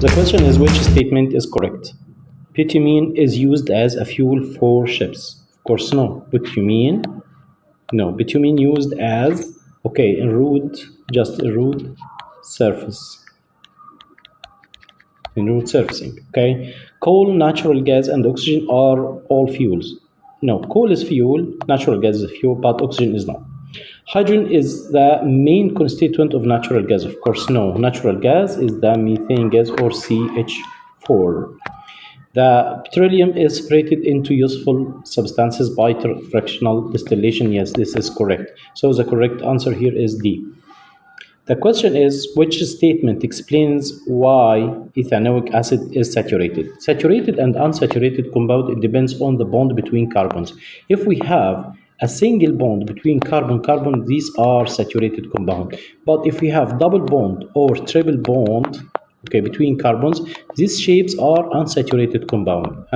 The question is, which statement is correct? Bitumen is used as a fuel for ships. Of course, no. Bitumen, no. Bitumen used as, okay, in road, just a road surface. In road surfacing, okay. Coal, natural gas, and oxygen are all fuels. No, coal is fuel, natural gas is fuel, but oxygen is not. Hydrogen is the main constituent of natural gas. Of course, no. Natural gas is the methane gas, or CH4. The petroleum is separated into useful substances by fractional distillation. Yes, this is correct. So the correct answer here is D. The question is, which statement explains why ethanoic acid is saturated? Saturated and unsaturated compound, it depends on the bond between carbons. If we have a single bond between carbon, these are saturated compound. But if we have double bond or triple bond, okay, between carbons, these shapes are unsaturated compound.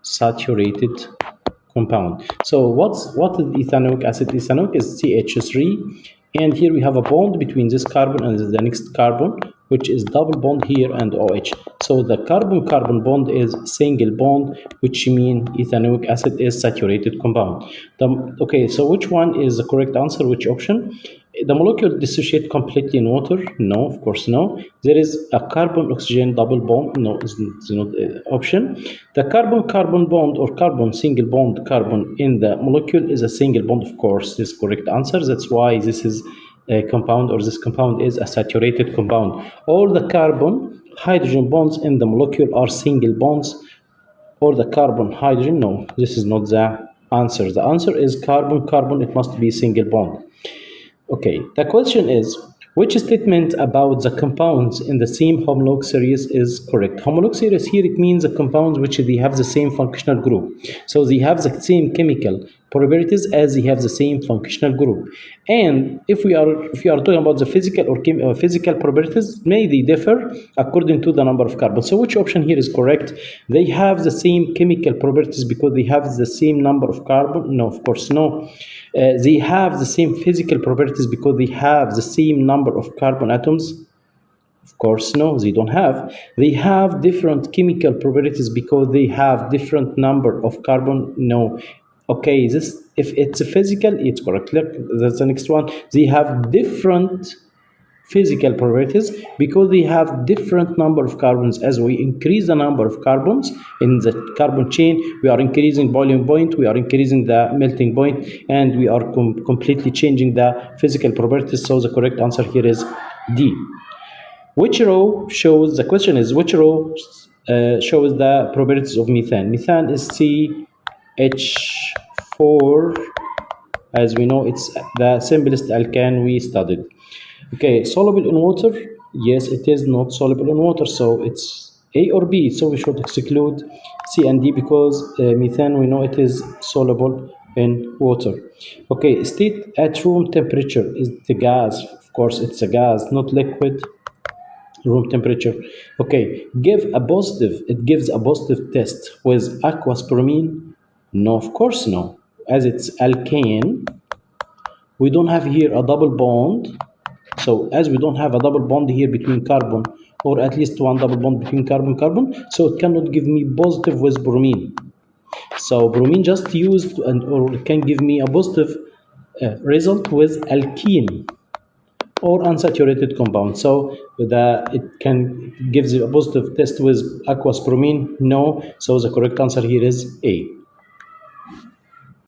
Unsaturated compound. So what is ethanoic acid? Ethanoic is CH3, and here we have a bond between this carbon and the next carbon, which is double bond here and OH. So the carbon-carbon bond is single bond, which means ethanoic acid is saturated compound. Okay, so which one is the correct answer? Which option? The molecule dissociate completely in water? No, of course no. There is a carbon-oxygen double bond? No, it's not an option. The carbon-carbon bond or carbon single bond carbon in the molecule is a single bond, of course. This is correct answer. That's why this is a compound, or this compound is a saturated compound. All the carbon hydrogen bonds in the molecule are single bonds, or the carbon hydrogen. No, this is not the answer. The answer is carbon-carbon, it must be single bond. Okay, the question is, which statement about the compounds in the same homolog series is correct? Homolog series here, it means the compounds which they have the same functional group. So they have the same chemical properties as they have the same functional group. And if you are talking about the physical or physical properties, may they differ according to the number of carbons. So which option here is correct? They have the same chemical properties because they have the same number of carbon? No, of course no. They have the same physical properties because they have the same number of carbon atoms? Of course no, they don't have. They have different chemical properties because they have different number of carbon? No. Okay, this, if it's a physical, it's correct. Look, that's the next one. They have different physical properties because they have different number of carbons. As we increase the number of carbons in the carbon chain, we are increasing boiling point, we are increasing the melting point, and we are completely changing the physical properties. So the correct answer here is D. Which row shows, the question is, which row shows the properties of methane? Methane is CH4. As we know, it's the simplest alkane we studied. Okay, soluble in water? Yes, it is not soluble in water, so it's A or B. So we should exclude C and D because methane, we know it is soluble in water. Okay, state at room temperature is the gas. Of course, it's a gas, not liquid. Room temperature. Okay, give a positive. It gives a positive test with aqueous bromine? No, of course no. As it's alkane, we don't have here a double bond. So as we don't have a double bond here between carbon, or at least one double bond between carbon, so it cannot give me positive with bromine. So bromine just used, or it can give me a positive result with alkene or unsaturated compound. So it can give a positive test with aqueous bromine? No. So the correct answer here is A.